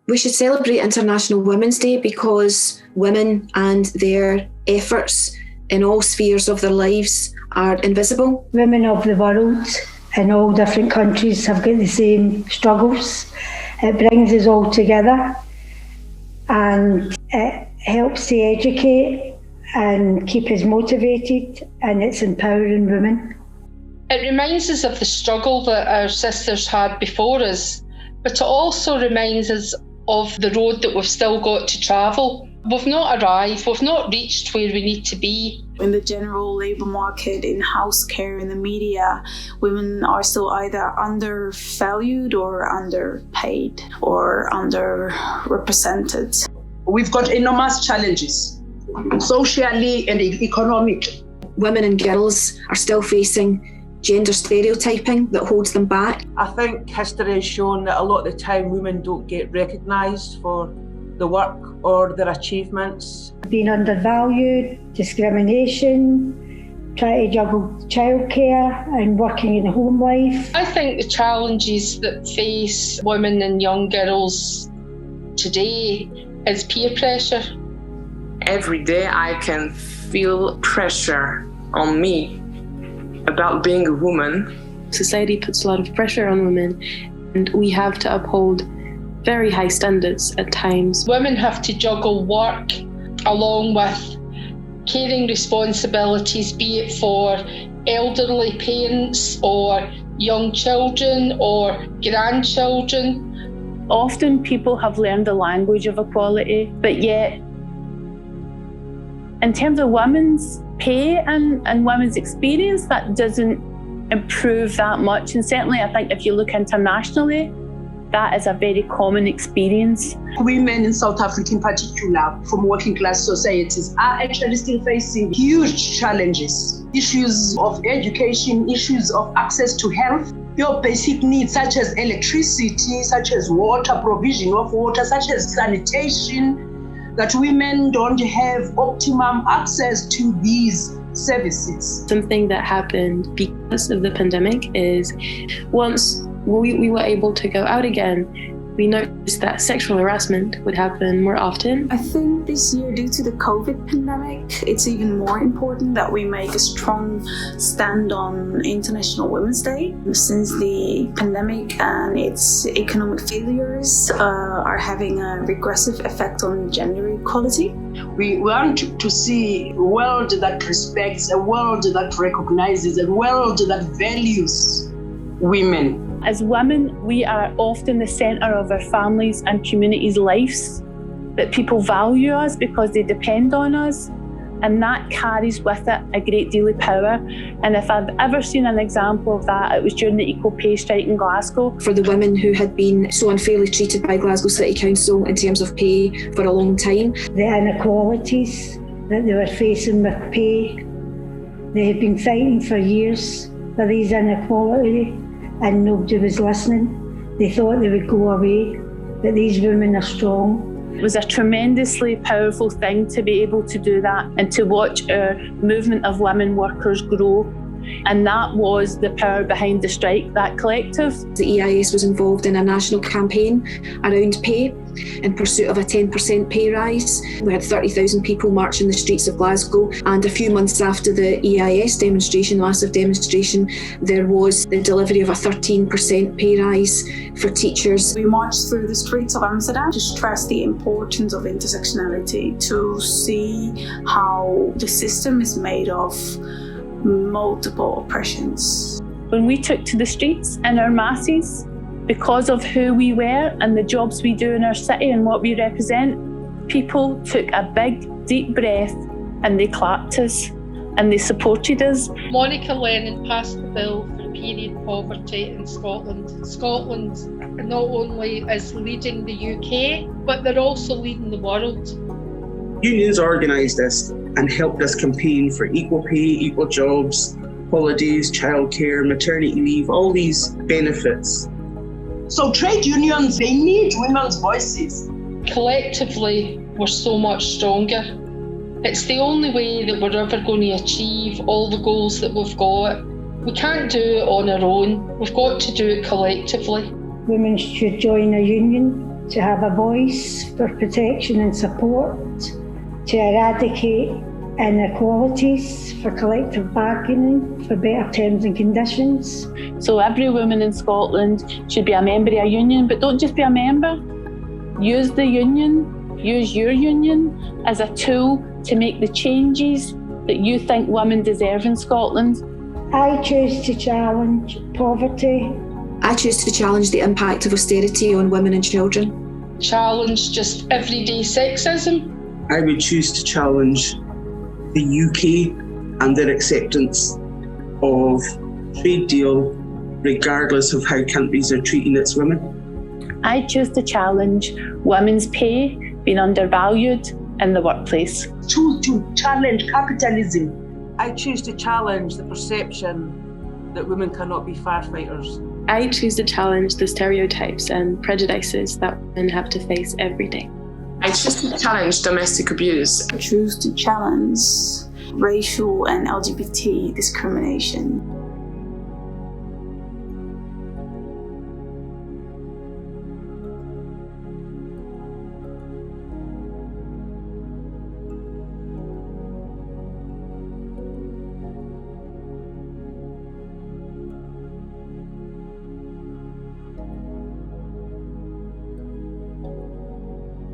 We should celebrate International Women's Day because women and their efforts in all spheres of their lives are invisible. Women of the world in all different countries have got the same struggles. It brings us all together and it helps to educate and keep us motivated, and it's empowering women. It reminds us of the struggle that our sisters had before us, but it also reminds us of the road that we've still got to travel. We've not arrived, we've not reached where we need to be. In the general labour market, in house care, in the media, women are still either undervalued or underpaid or underrepresented. We've got enormous challenges, socially and economically. Women and girls are still facing gender stereotyping that holds them back. I think history has shown that a lot of the time women don't get recognised for the work or their achievements. Being undervalued, discrimination, trying to juggle childcare and working in home life. I think the challenges that face women and young girls today is peer pressure. Every day I can feel pressure on me about being a woman. Society puts a lot of pressure on women, and we have to uphold very high standards at times. Women have to juggle work along with caring responsibilities, be it for elderly parents or young children or grandchildren. Often people have learned the language of equality, but yet in terms of women's pay and women's experience, that doesn't improve that much. And certainly I think if you look internationally, that is a very common experience. Women in South Africa in particular, from working class societies, are actually still facing huge challenges. Issues of education, issues of access to health, your basic needs such as electricity, such as water, provision of water, such as sanitation, that women don't have optimum access to these services. Something that happened because of the pandemic is once we were able to go out again, we noticed that sexual harassment would happen more often. I think this year, due to the COVID pandemic, it's even more important that we make a strong stand on International Women's Day. Since the pandemic and its economic failures are having a regressive effect on gender equality. We want to see a world that respects, a world that recognizes, a world that values women. As women, we are often the centre of our families' and communities' lives, that people value us because they depend on us, and that carries with it a great deal of power. And if I've ever seen an example of that, it was during the equal pay strike in Glasgow. For the women who had been so unfairly treated by Glasgow City Council in terms of pay for a long time. The inequalities that they were facing with pay, they had been fighting for years for these inequalities, and nobody was listening. They thought they would go away, but these women are strong. It was a tremendously powerful thing to be able to do that and to watch our movement of women workers grow. And that was the power behind the strike, that collective. The EIS was involved in a national campaign around pay in pursuit of a 10% pay rise. We had 30,000 people marching the streets of Glasgow, and a few months after the EIS demonstration, massive demonstration, there was the delivery of a 13% pay rise for teachers. We marched through the streets of Amsterdam to stress the importance of intersectionality, to see how the system is made of multiple oppressions. When we took to the streets in our masses, because of who we were and the jobs we do in our city and what we represent, people took a big, deep breath and they clapped us and they supported us. Monica Lennon passed the bill for period poverty in Scotland. Scotland not only is leading the UK, but they're also leading the world. Unions organised us and helped us campaign for equal pay, equal jobs, holidays, childcare, maternity leave, all these benefits. So trade unions, they need women's voices. Collectively, we're so much stronger. It's the only way that we're ever going to achieve all the goals that we've got. We can't do it on our own. We've got to do it collectively. Women should join a union to have a voice for protection and support, to eradicate inequalities, for collective bargaining, for better terms and conditions. So every woman in Scotland should be a member of a union, but don't just be a member. Use the union, use your union as a tool to make the changes that you think women deserve in Scotland. I choose to challenge poverty. I choose to challenge the impact of austerity on women and children. Challenge just everyday sexism. I would choose to challenge the UK and their acceptance of trade deal regardless of how countries are treating its women. I choose to challenge women's pay being undervalued in the workplace. Choose to challenge capitalism. I choose to challenge the perception that women cannot be firefighters. I choose to challenge the stereotypes and prejudices that women have to face every day. I choose to challenge domestic abuse. I choose to challenge racial and LGBT discrimination.